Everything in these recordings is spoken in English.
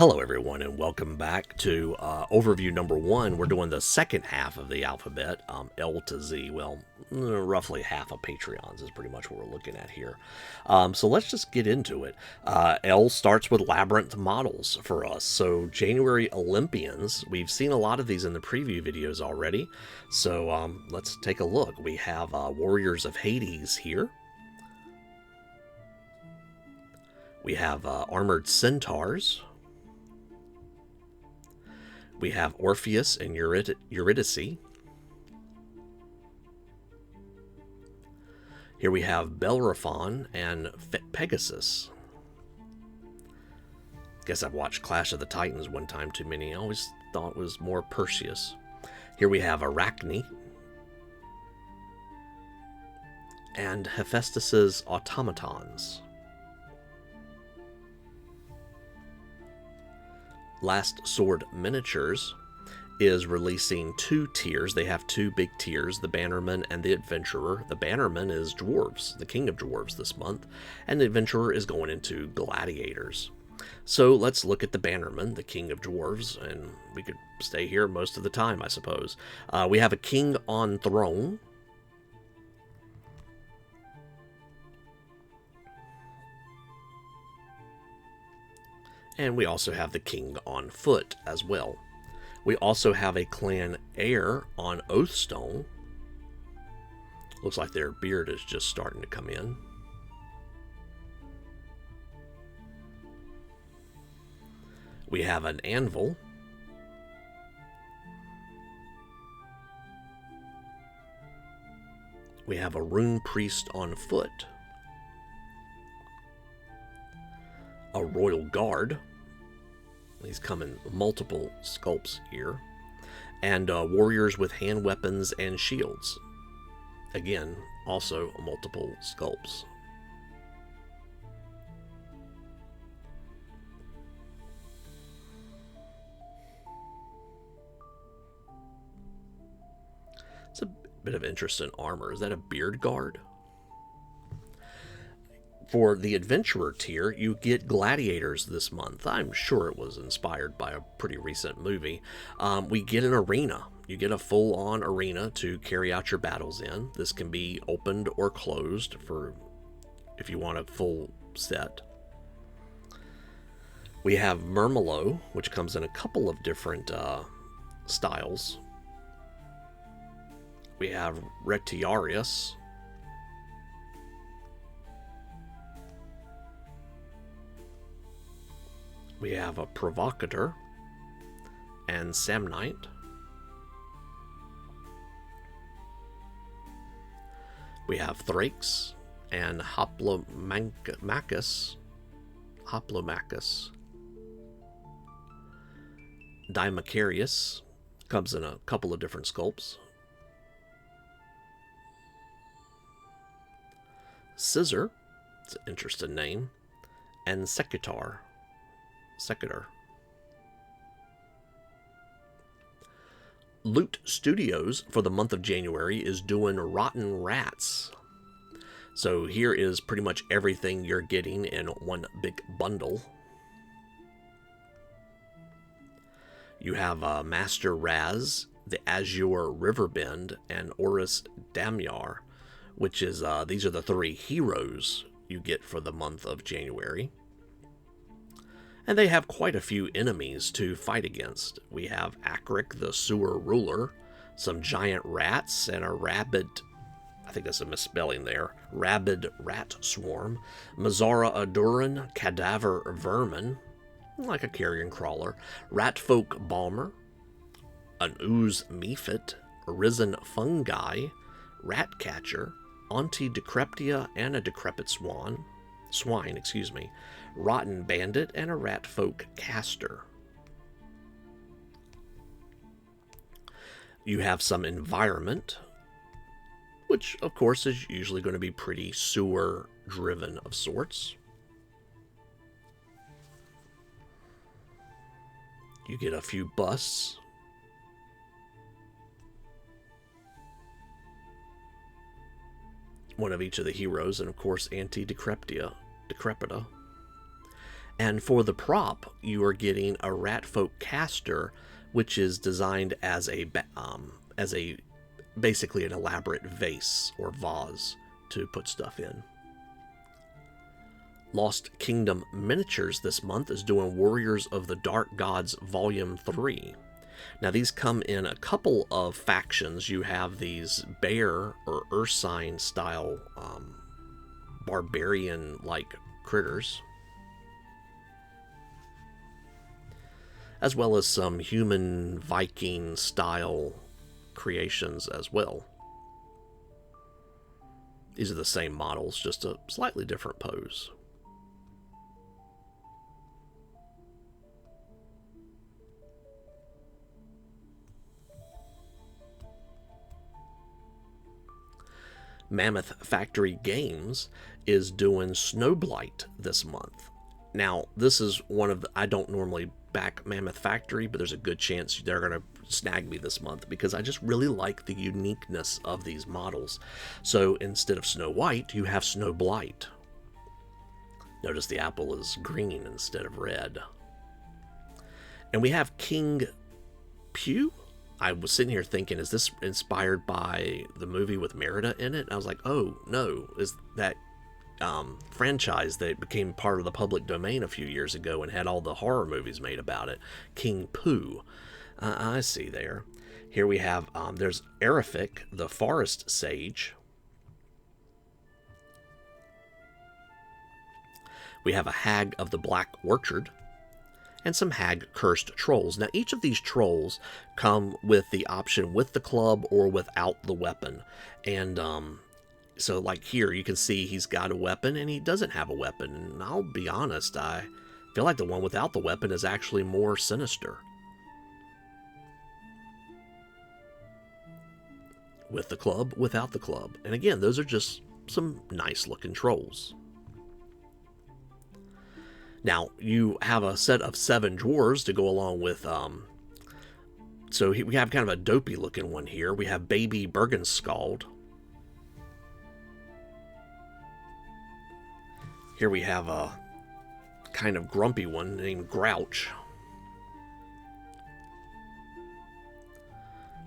Hello everyone and welcome back to overview number 1. We're doing the second half of the alphabet, L to Z. Well, roughly half of Patreons is pretty much what we're looking at here. So let's just get into it. L starts with Labyrinth Models for us. So January Olympians, we've seen a lot of these in the preview videos already. So let's take a look. We have Warriors of Hades here. We have Armored Centaurs. We have Orpheus and Eurydice. Here we have Bellerophon and Pegasus. Guess I've watched Clash of the Titans one time too many. I always thought it was more Perseus. Here we have Arachne and Hephaestus's automatons. Last Sword Miniatures is releasing 2 tiers. They have 2 big tiers, the Bannerman and the Adventurer. The Bannerman is Dwarves, the King of Dwarves this month, and the Adventurer is going into Gladiators. So let's look at the Bannerman, the King of Dwarves, and we could stay here most of the time, I suppose. We have a King on Throne. And we also have the King on Foot as well. We also have a Clan Heir on Oathstone. Looks like their beard is just starting to come in. We have an Anvil. We have a Rune Priest on Foot. A Royal Guard. These come in multiple sculpts here. And warriors with hand weapons and shields. Again, also multiple sculpts. It's a bit of interest in armor. Is that a beard guard? For the Adventurer tier, you get Gladiators this month. I'm sure it was inspired by a pretty recent movie. We get an arena. You get a full-on arena to carry out your battles in. This can be opened or closed for if you want a full set. We have Murmillo, which comes in a couple of different styles. We have Retiarius. We have a Provocator and Samnite. We have Thrakes and Hoplomachus. Dimacharius comes in a couple of different sculpts. Scissor, it's an interesting name, and Secutor. Loot Studios for the month of January is doing Rotten Rats. So here is pretty much everything you're getting in one big bundle. You have Master Raz, the Azure Riverbend, and Oris Damyar, which is these are the 3 heroes you get for the month of January. And they have quite a few enemies to fight against. We have Akrik, the Sewer Ruler, some giant rats, and a rabid, I think that's a misspelling there, rabid rat swarm, Mazara Aduran, Cadaver Vermin, like a carrion crawler, Ratfolk Balmer, an Ooze Mephit, Risen Fungi, Ratcatcher, Auntie Decreptia, and a Decrepit Swine, Rotten Bandit, and a Ratfolk Caster. You have some environment, which of course is usually going to be pretty sewer driven of sorts. You get a few busts. One of each of the heroes, and of course Auntie Decrepita. And for the prop, you are getting a Ratfolk caster, which is designed as a basically an elaborate vase or vase to put stuff in. Lost Kingdom Miniatures this month is doing Warriors of the Dark Gods Volume 3. Now these come in a couple of factions. You have these bear or ursine style barbarian-like critters, as well as some human Viking style creations as well. These are the same models, just a slightly different pose. Mammoth Factory Games is doing Snowblight this month. Now, this is one of the, I don't normally back Mammoth Factory, but there's a good chance they're going to snag me this month because I just really like the uniqueness of these models. So instead of Snow White, you have Snowblight. Notice the apple is green instead of red. And we have King Pew. I was sitting here thinking, is this inspired by the movie with Merida in it? And I was like, oh, no. Is that franchise that became part of the public domain a few years ago and had all the horror movies made about it? King Pooh. I see there. Here we have, there's Erifik, the Forest Sage. We have a Hag of the Black Orchard. And some hag-cursed trolls. Now, each of these trolls come with the option with the club or without the weapon. And so, like here, you can see he's got a weapon and he doesn't have a weapon. And I'll be honest, I feel like the one without the weapon is actually more sinister. With the club, without the club. And again, those are just some nice-looking trolls. Now, you have a set of 7 dwarves to go along with, so we have kind of a dopey looking one here. We have Baby Bergenskald. Here we have a kind of grumpy one named Grouch.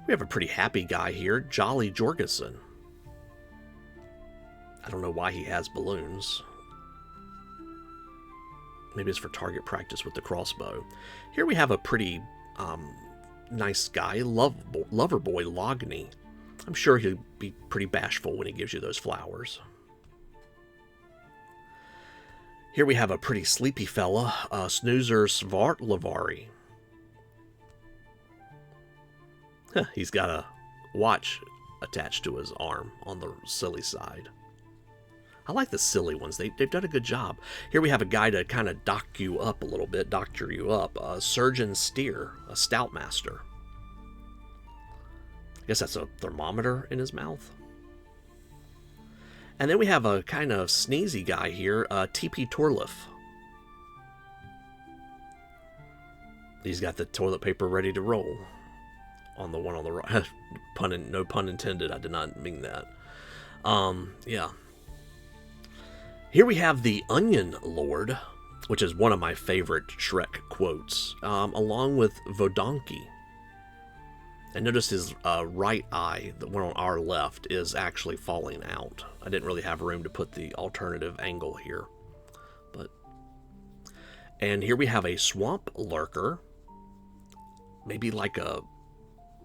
We have a pretty happy guy here, Jolly Jorgensen. I don't know why he has balloons. Maybe it's for target practice with the crossbow. Here we have a pretty nice guy, Loverboy Logney. I'm sure he'll be pretty bashful when he gives you those flowers. Here we have a pretty sleepy fella, Snoozer Svartlavari. He's got a watch attached to his arm on the silly side. I like the silly ones. They've done a good job. Here we have a guy to kind of doctor you up a little bit, Surgeon Steer, a Stoutmaster. I guess that's a thermometer in his mouth. And then we have a kind of sneezy guy here, TP Torliff. He's got the toilet paper ready to roll on the one on the right. No pun intended. I did not mean that. Yeah. Here we have the Onion Lord, which is one of my favorite Shrek quotes, along with Vodonki. And notice his right eye, the one on our left, is actually falling out. I didn't really have room to put the alternative angle here. And here we have a Swamp Lurker, maybe like a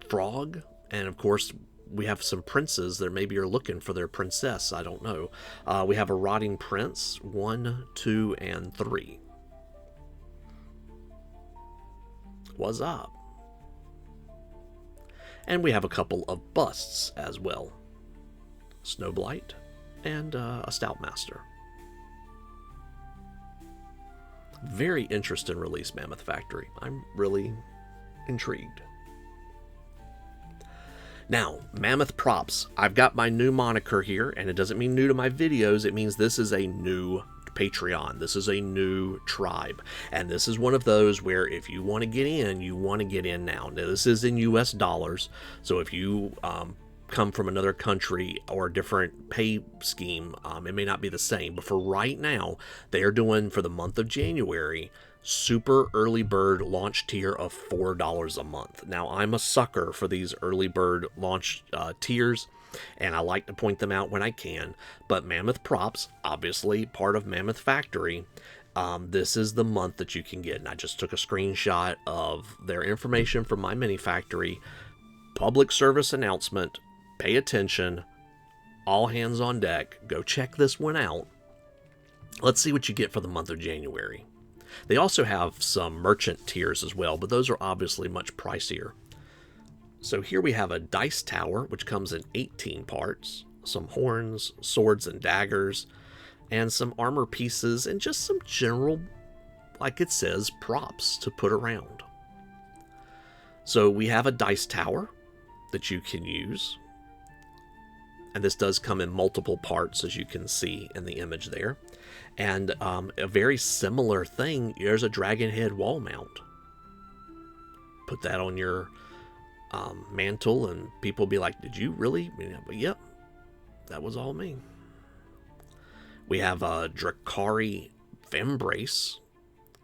frog, and of course we have some princes that maybe are looking for their princess. I don't know. We have a Rotting Prince, 1, 2, and 3. What's up? And we have a couple of busts as well. Snowblight and a Stoutmaster. Very interesting release, Mammoth Factory. I'm really intrigued. Now, Mammoth Props. I've got my new moniker here, and it doesn't mean new to my videos. It means this is a new Patreon. This is a new tribe. And this is one of those where if you want to get in, you want to get in now. Now, this is in US dollars. So if you come from another country or a different pay scheme, it may not be the same. But for right now, they are doing, for the month of January, super early bird launch tier of $4 a month. Now, I'm a sucker for these early bird launch tiers, and I like to point them out when I can. But Mammoth Props, obviously part of Mammoth Factory, this is the month that you can get. And I just took a screenshot of their information from my mini factory. Public service announcement. Pay attention. All hands on deck. Go check this one out. Let's see what you get for the month of January. They also have some merchant tiers as well, but those are obviously much pricier. So here we have a dice tower, which comes in 18 parts, some horns, swords and daggers, and some armor pieces, and just some general, like it says, props to put around. So we have a dice tower that you can use. And this does come in multiple parts, as you can see in the image there. And a very similar thing, there's a dragon head wall mount. Put that on your mantle, and people will be like, did you really? Yep, that was all me. We have a Drakari Fembrace.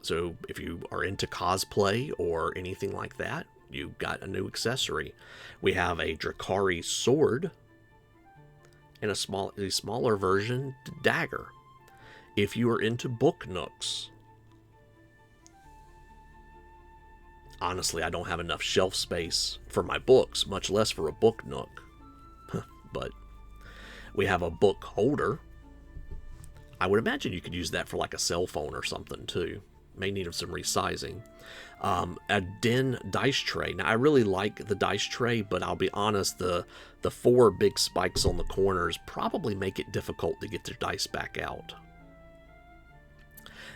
So if you are into cosplay or anything like that, you got a new accessory. We have a Drakari sword and a smaller version dagger. If you are into book nooks, honestly, I don't have enough shelf space for my books, much less for a book nook. But we have a book holder. I would imagine you could use that for like a cell phone or something too. May need some resizing. A Den dice tray. Now, I really like the dice tray, but I'll be honest, the 4 big spikes on the corners probably make it difficult to get the dice back out.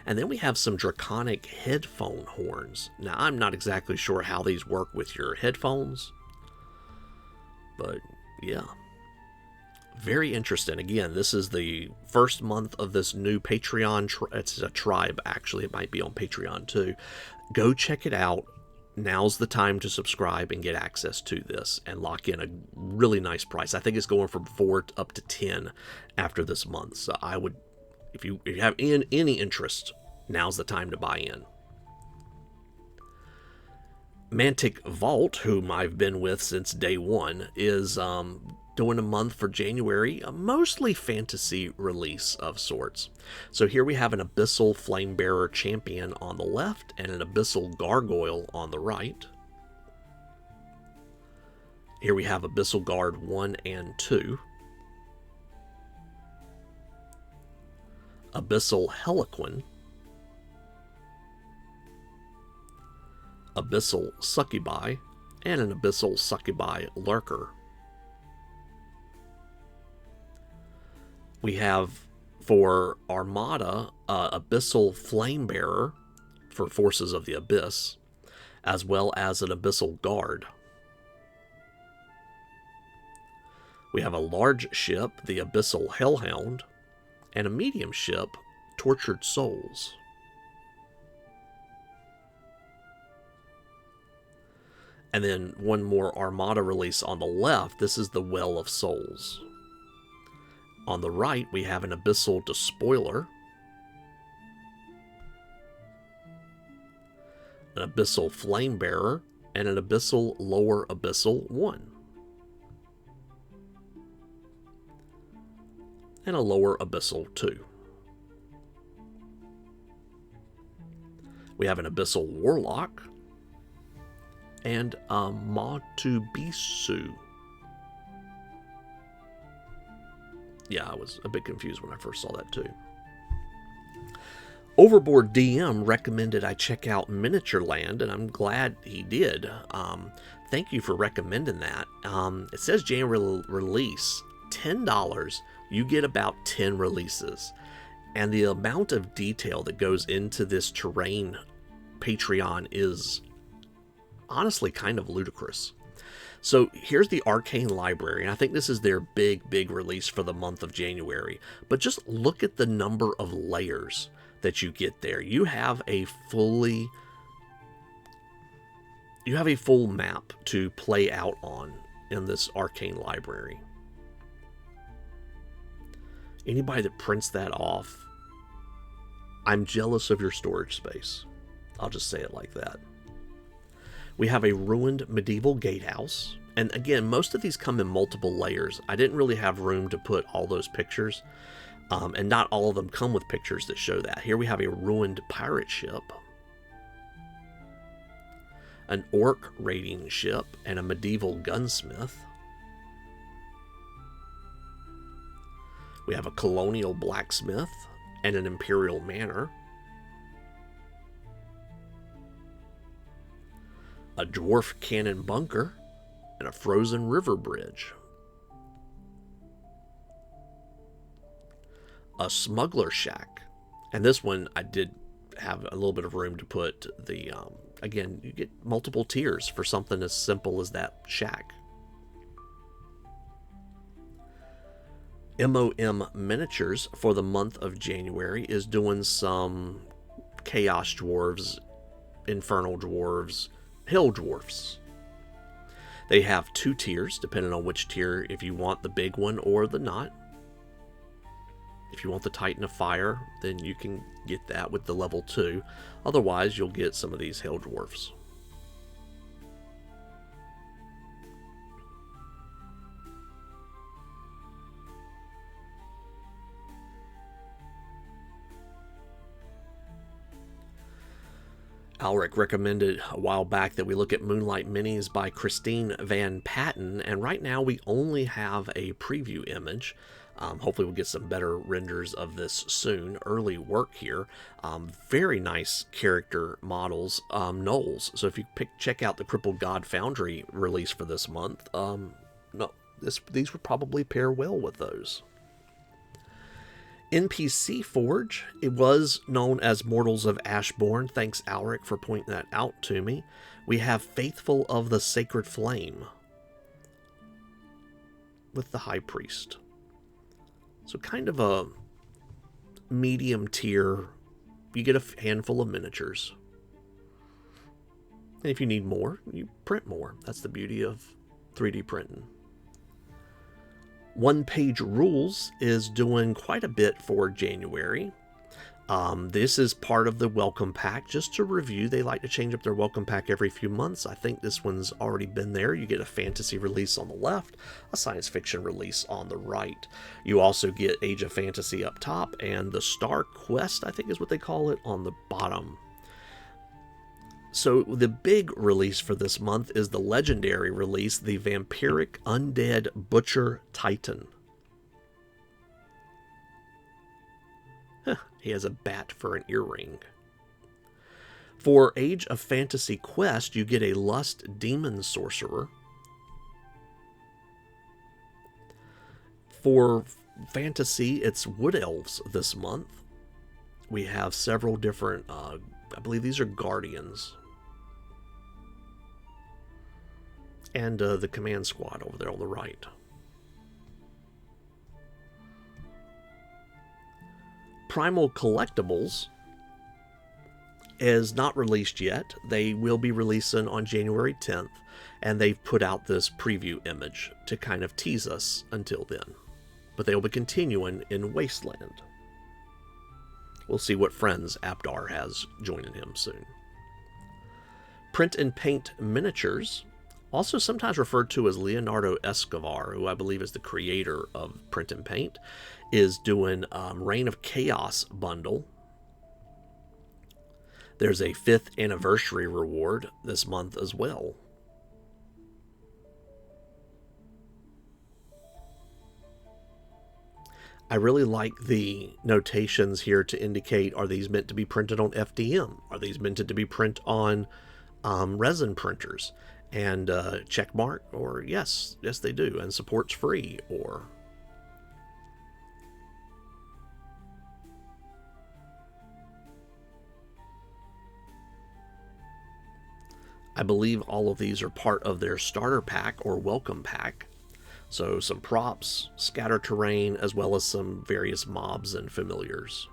And then we have some draconic headphone horns. Now, I'm not exactly sure how these work with your headphones, but yeah. Very interesting. Again, this is the first month of this new Patreon. It's a tribe, actually. It might be on Patreon, too. Go check it out. Now's the time to subscribe and get access to this and lock in a really nice price. I think it's going from 4 up to 10 after this month. So I would, if you have any interest, now's the time to buy in. Mantic Vault, whom I've been with since day one, is doing a month for January, a mostly fantasy release of sorts. So here we have an Abyssal Flamebearer Champion on the left and an Abyssal Gargoyle on the right. Here we have Abyssal Guard 1 and 2. Abyssal Heliquin. Abyssal Succubi, and an Abyssal Succubi Lurker. We have, for Armada, Abyssal Flamebearer for Forces of the Abyss, as well as an Abyssal Guard. We have a large ship, the Abyssal Hellhound, and a medium ship, Tortured Souls. And then one more Armada release on the left. This is the Well of Souls. On the right, we have an Abyssal Despoiler, an Abyssal Flamebearer, and an Abyssal Lower Abyssal 1. And a Lower Abyssal 2. We have an Abyssal Warlock, and a Matubisu. Yeah, I was a bit confused when I first saw that too. Overboard DM recommended I check out Miniature Land, and I'm glad he did. Thank you for recommending that. It says January release, $10. You get about 10 releases. And the amount of detail that goes into this terrain Patreon is honestly kind of ludicrous. So here's the Arcane Library, and I think this is their big release for the month of January. But just look at the number of layers that you get there. You have a full map to play out on. in this arcane library. Anybody that prints that off, I'm jealous of your storage space. I'll just say it like that. We have a ruined medieval gatehouse. And again, most of these come in multiple layers. I didn't really have room to put all those pictures. And not all of them come with pictures that show that. Here we have a ruined pirate ship, an orc raiding ship, and a medieval gunsmith. We have a colonial blacksmith and an imperial manor. A dwarf cannon bunker and a frozen river bridge. A smuggler shack. And this one I did have a little bit of room to put the, again, you get multiple tiers for something as simple as that shack. MOMMiniatures for the month of January is doing some chaos dwarves, infernal dwarves, hill dwarfs. They have 2 tiers, depending on which tier, if you want the big one or the not. If you want the Titan of Fire, then you can get that with the level 2. Otherwise, you'll get some of these hill dwarfs. Alric recommended a while back that we look at Moonlight Minis by Christine Van Patten, and right now we only have a preview image. Hopefully we'll get some better renders of this soon. Early work here. Very nice character models. Gnolls. So if you check out the Crippled God Foundry release for this month, these would probably pair well with those. NPC Forge, it was known as Mortals of Ashbourne. Thanks, Alric, for pointing that out to me. We have Faithful of the Sacred Flame with the High Priest. So kind of a medium tier. You get a handful of miniatures. And if you need more, you print more. That's the beauty of 3D printing. One Page Rules is doing quite a bit for January. This is part of the welcome pack. Just to review, they like to change up their welcome pack every few months. I think this one's already been there. You get a fantasy release on the left, a science fiction release on the right. You also get Age of Fantasy up top, and the Star Quest, I think is what they call it, on the bottom. So the big release for this month is the legendary release, the Vampiric Undead Butcher Titan. He has a bat for an earring. For Age of Fantasy Quest, you get a Lust Demon Sorcerer. For Fantasy, it's Wood Elves this month. We have several different, I believe these are Guardians. And the Command Squad over there on the right. Primal Collectibles is not released yet. They will be releasing on January 10th, and they've put out this preview image to kind of tease us until then. But they will be continuing in Wasteland. We'll see what friends Abdar has joining him soon. Print and Paint Miniatures, also sometimes referred to as Leonardo Escobar, who I believe is the creator of Print and Paint, is doing Reign of Chaos bundle. There's a 5th anniversary reward this month as well. I really like the notations here to indicate, are these meant to be printed on FDM? Are these meant to be printed on resin printers? And check mark, or yes they do, and support's free, or I believe all of these are part of their starter pack or welcome pack. So some props, scatter terrain, as well as some various mobs and familiars.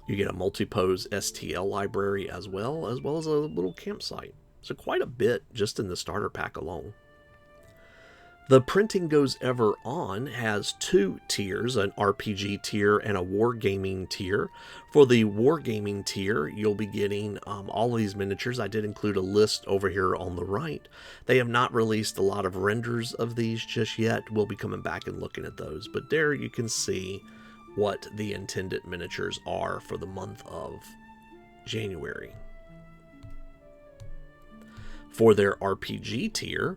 You get a multi-pose STL library as well as a little campsite. So quite a bit just in the starter pack alone. The Printing Goes Ever On has two tiers, an RPG tier and a Wargaming tier. For the Wargaming tier, you'll be getting all of these miniatures. I did include a list over here on the right. They have not released a lot of renders of these just yet. We'll be coming back and looking at those. But there you can see what the intended miniatures are for the month of January. For their RPG tier,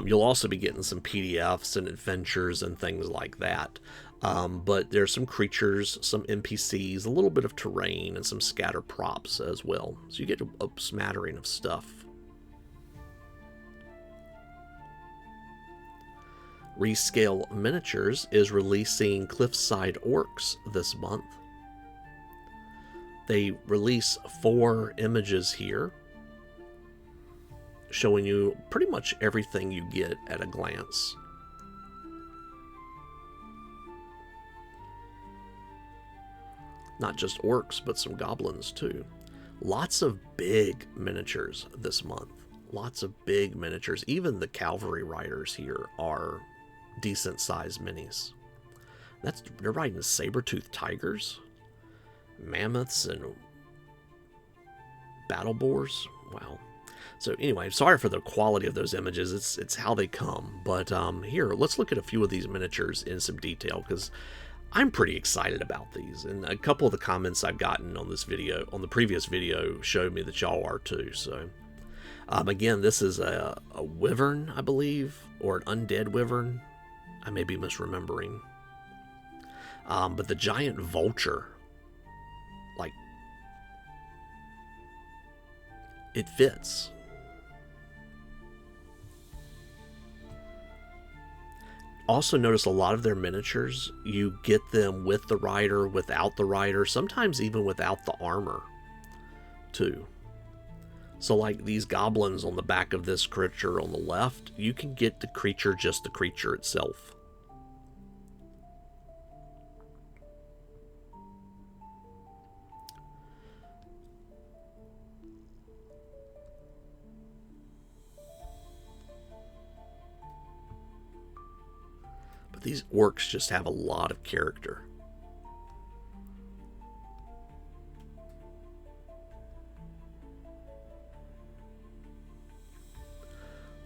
you'll also be getting some PDFs and adventures and things like that. But there's some creatures, some NPCs, a little bit of terrain, and some scatter props as well. So you get a smattering of stuff. Rescale Miniatures is releasing Cliffside Orcs this month. They release 4 images here, showing you pretty much everything you get at a glance. Not just orcs, but some goblins too. Lots of big miniatures this month. Lots of big miniatures. Even the cavalry riders here are decent sized minis. They're riding saber-toothed tigers, mammoths, and battle boars. Wow. So anyway, sorry for the quality of those images. It's how they come. But here, let's look at a few of these miniatures in some detail, because I'm pretty excited about these. And a couple of the comments I've gotten on this video, on the previous video, showed me that y'all are too. So again, this is a wyvern, I believe, or an undead wyvern. I may be misremembering. But the giant vulture, like, it fits. Also notice a lot of their miniatures, you get them with the rider, without the rider, sometimes even without the armor too. So like these goblins on the back of this creature on the left, you can get the creature, just the creature itself. But these orcs just have a lot of character.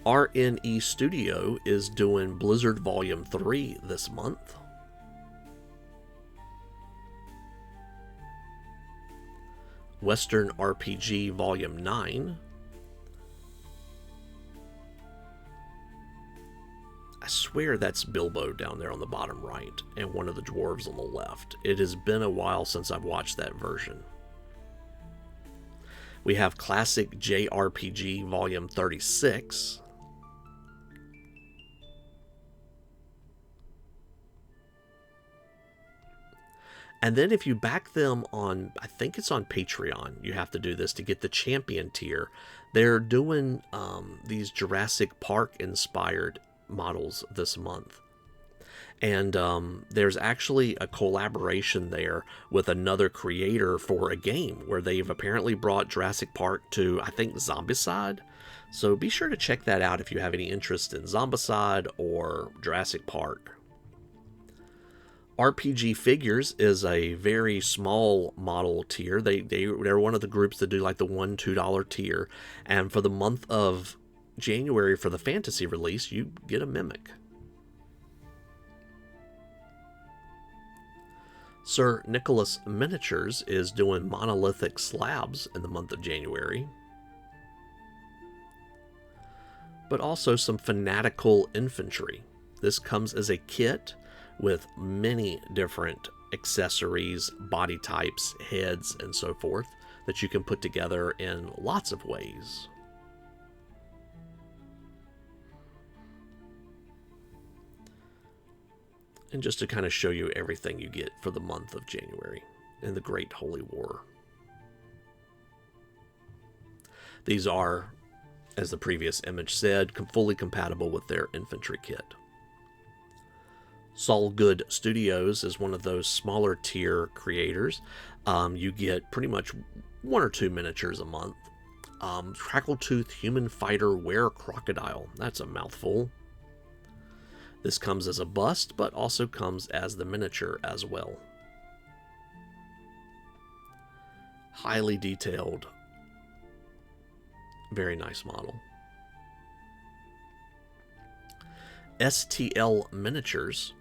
RNE Studio is doing Blizzard Volume 3 this month. Western RPG Volume 9. I swear that's Bilbo down there on the bottom right, and one of the dwarves on the left. It has been a while since I've watched that version. We have Classic JRPG Volume 36. And then if you back them on, I think it's on Patreon, you have to do this to get the champion tier. They're doing these Jurassic Park inspired models this month. And there's actually a collaboration there with another creator for a game where they've apparently brought Jurassic Park to, I think, Zombicide. So be sure to check that out if you have any interest in Zombicide or Jurassic Park. RPG Figures is a very small model tier. They're one of the groups that do like the $1-2 tier. And for the month of January, for the fantasy release, you get a Mimic. Sir Nicholas Miniatures is doing monolithic slabs in the month of January. But also some fanatical infantry. This comes as a kit with many different accessories, body types, heads, and so forth that you can put together in lots of ways. And just to kind of show you everything you get for the month of January in the Great Holy War. These are, as the previous image said, fully compatible with their infantry kit. SolGood Studios is one of those smaller tier creators. You get pretty much 1 or 2 miniatures a month. Crackletooth Human Fighter Were Crocodile. That's a mouthful. This comes as a bust, but also comes as the miniature as well. Highly detailed. Very nice model. STL Miniatures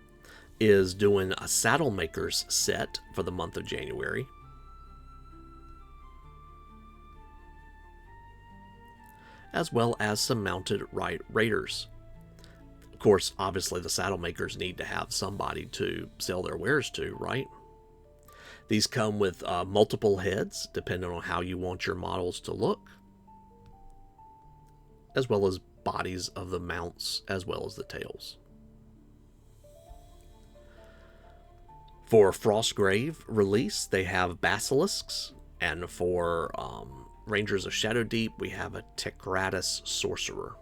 is doing a Saddle Makers set for the month of January. As well as some mounted raiders. Of course, obviously the saddle makers need to have somebody to sell their wares to, right? These come with multiple heads, depending on how you want your models to look, as well as bodies of the mounts, as well as the tails. For Frostgrave release, they have basilisks, and for Rangers of Shadowdeep, we have a Txarli Sorcerer.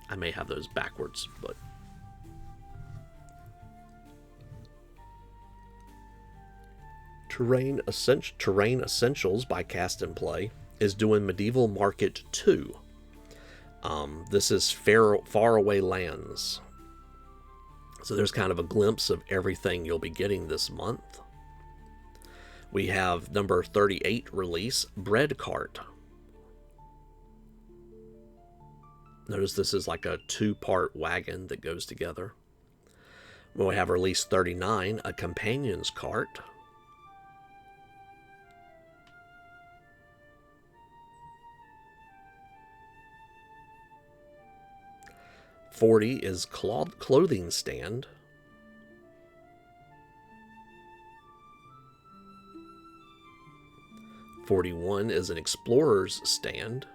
I may have those backwards, but... Terrain Essentials by Cast and Play is doing Medieval Market 2. This is Faraway Lands. So there's kind of a glimpse of everything you'll be getting this month. We have number 38 release, Bread Cart. Notice this is like a 2-part wagon that goes together. We have release 39, a Companion's Cart. $40 is Clothing Stand. $41 is an Explorer's Stand.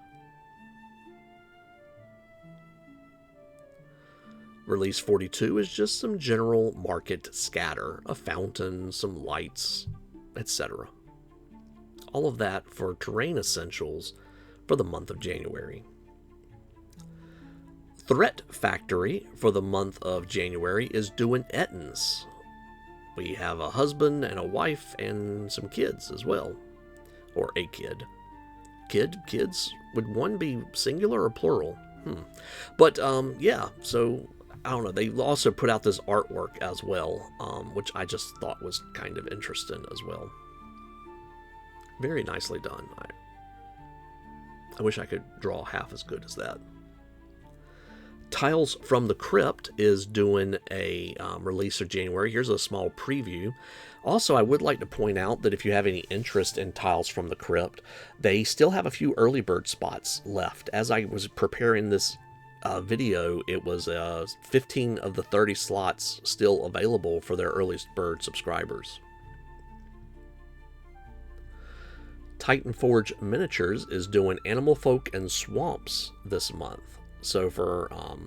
Release 42 is just some general market scatter, a fountain, some lights, etc. All of that for Terrain Essentials for the month of January. Threat Factory for the month of January is doing Ettins. We have a husband and a wife and some kids as well. Or a kid. Kids? Would one be singular or plural? But, yeah, so, I don't know. They also put out this artwork as well, which I just thought was kind of interesting as well. Very nicely done. I wish I could draw half as good as that. Tiles from the Crypt is doing a release of January. Here's a small preview. Also, I would like to point out that if you have any interest in Tiles from the Crypt, they still have a few early bird spots left. As I was preparing this video, it was 15 of the 30 slots still available for their early bird subscribers. Titan Forge Miniatures is doing Animal Folk and Swamps this month. So for, I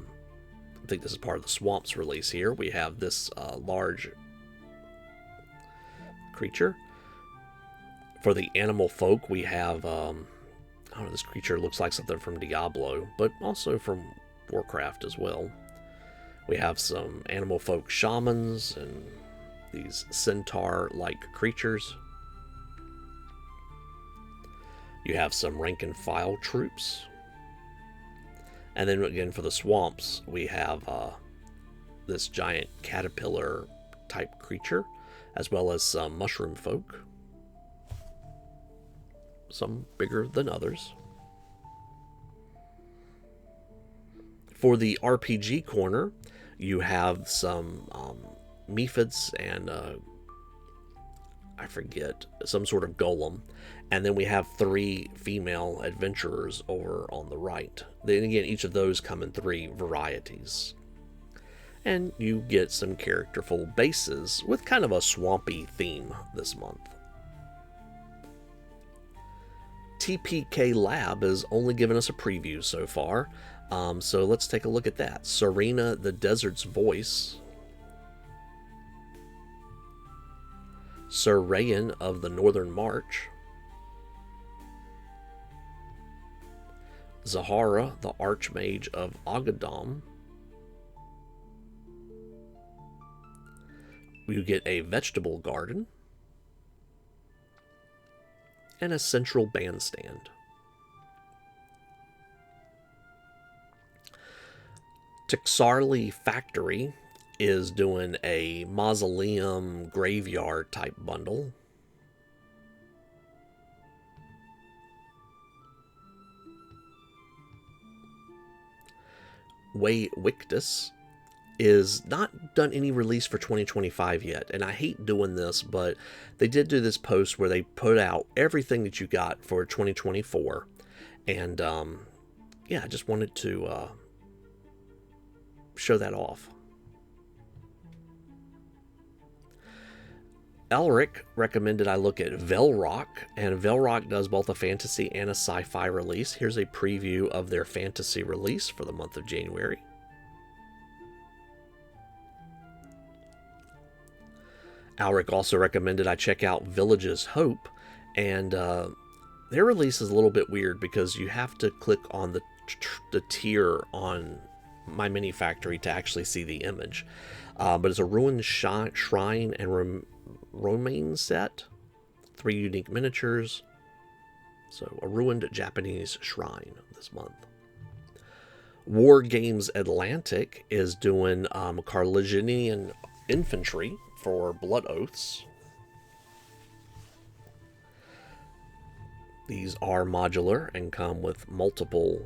think this is part of the Swamps release here, we have this large creature. For the Animal Folk, we have, I don't know, this creature looks like something from Diablo, but also from Warcraft as well. We have some Animal Folk shamans and these centaur-like creatures. You have some rank and file troops. And then again for the Swamps, we have this giant caterpillar type creature, as well as some mushroom folk. Some bigger than others. For the RPG corner, you have some Mephids and I forget, some sort of golem. And then we have 3 female adventurers over on the right. Then again, each of those come in 3 varieties. And you get some characterful bases with kind of a swampy theme this month. TPK Lab has only given us a preview so far. So let's take a look at that. Serena the Desert's Voice. Sir Rayan of the Northern March. Zahara, the Archmage of Agadam. You get a vegetable garden and a central bandstand. Txarli Factory is doing a mausoleum graveyard type bundle. Vae Victis is not done any release for 2025 yet, and I hate doing this, but they did do this post where they put out everything that you got for 2024, and yeah, I just wanted to show that off. Elric recommended I look at Velrock, and Velrock does both a fantasy and a sci-fi release. Here's a preview of their fantasy release for the month of January. Elric also recommended I check out Village's Hope, and their release is a little bit weird because you have to click on the tier on My Mini Factory to actually see the image. But it's a ruined shrine and Romaine set, 3 unique miniatures, so a ruined Japanese shrine this month. Wargames Atlantic is doing Carlinginian infantry for Blood Oaths. These are modular and come with multiple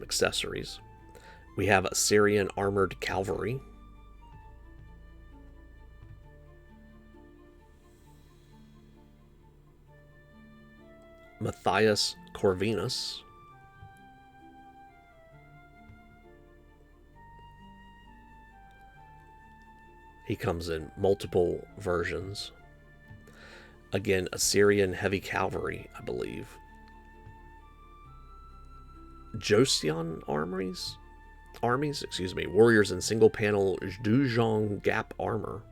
accessories. We have Assyrian Armored Cavalry. Matthias Corvinus. He comes in multiple versions. Again, Assyrian Heavy Cavalry, I believe. Joseon armies, warriors in single panel Dujong Gap armor.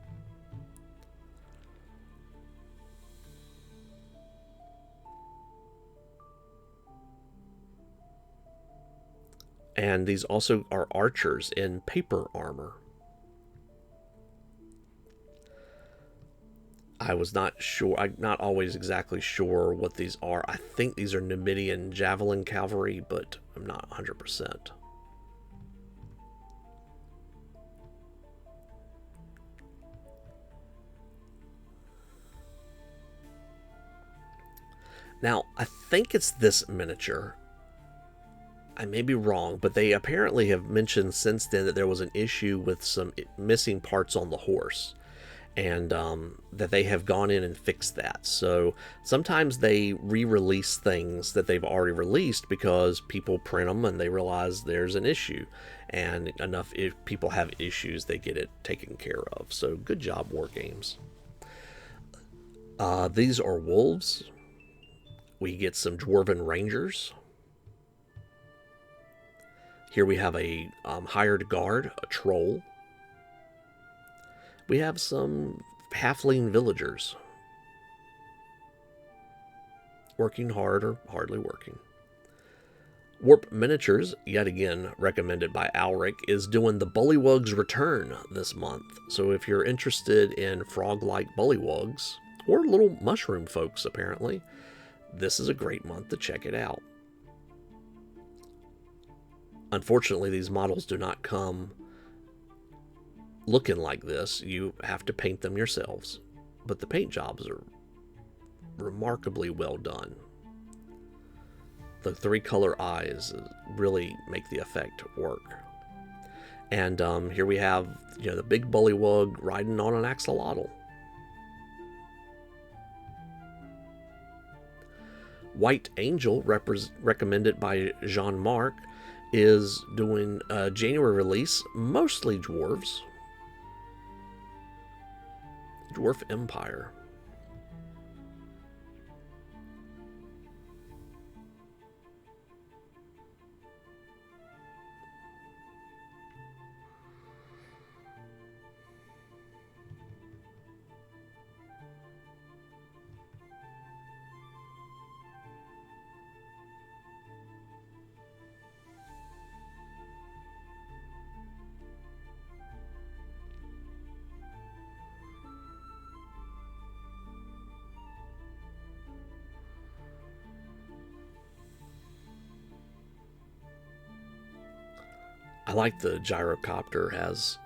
And these also are archers in paper armor. I was not sure, I'm not always exactly sure what these are. I think these are Numidian Javelin Cavalry, but I'm not 100%. Now, I think it's this miniature. I may be wrong, but they apparently have mentioned since then that there was an issue with some missing parts on the horse, and that they have gone in and fixed that. So sometimes they re-release things that they've already released because people print them and they realize there's an issue, and if people have issues, they get it taken care of. So good job, Wargames. These are wolves. We get some Dwarven Rangers. Here we have a hired guard, a troll. We have some halfling villagers. Working hard or hardly working. Warp Miniatures, yet again recommended by Alric, is doing the Bullywugs Return this month. So if you're interested in frog-like bullywugs, or little mushroom folks apparently, this is a great month to check it out. Unfortunately, these models do not come looking like this. You have to paint them yourselves, but the paint jobs are remarkably well done. The 3-color eyes really make the effect work. And here we have, the big bullywug riding on an axolotl. White Angel, recommended by Jean-Marc, is doing a January release, mostly dwarves. Dwarf Empire. I like the gyrocopter has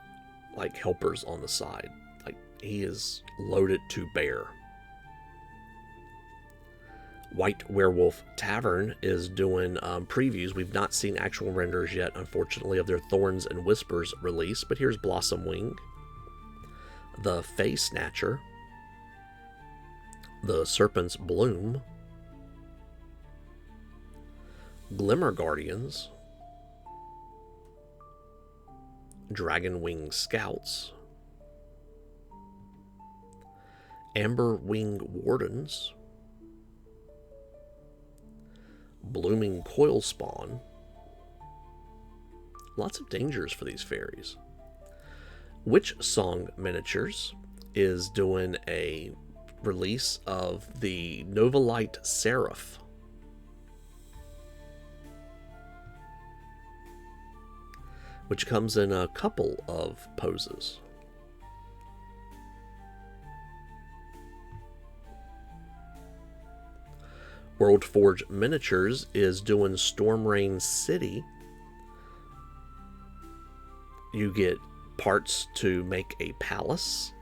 like helpers on the side. Like he is loaded to bear. White Werewolf Tavern is doing previews. We've not seen actual renders yet, unfortunately, of their Thorns and Whispers release, but here's Blossom Wing, the Fae Snatcher, the Serpent's Bloom, Glimmer Guardians, Dragon Wing Scouts, Amber Wing Wardens, Blooming Coil Spawn. Lots of dangers for these fairies. Witchsong Miniatures is doing a release of the Novalite Seraph. Which comes in a couple of poses. World Forge Miniatures is doing Stormrain City. You get parts to make a palace.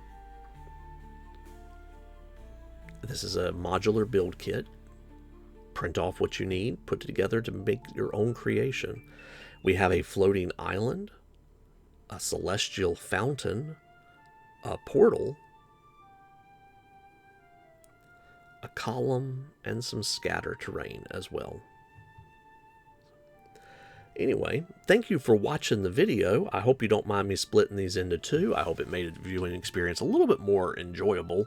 This is a modular build kit. Print off what you need, put it together to make your own creation. We have a floating island, a celestial fountain, a portal, a column, and some scatter terrain as well. Anyway, thank you for watching the video. I hope you don't mind me splitting these into two. I hope it made the viewing experience a little bit more enjoyable.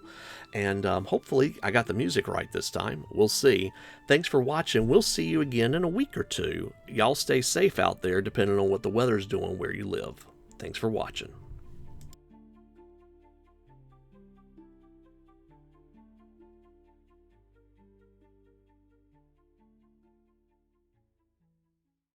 And hopefully I got the music right this time. We'll see. Thanks for watching. We'll see you again in a week or two. Y'all stay safe out there depending on what the weather's doing where you live. Thanks for watching.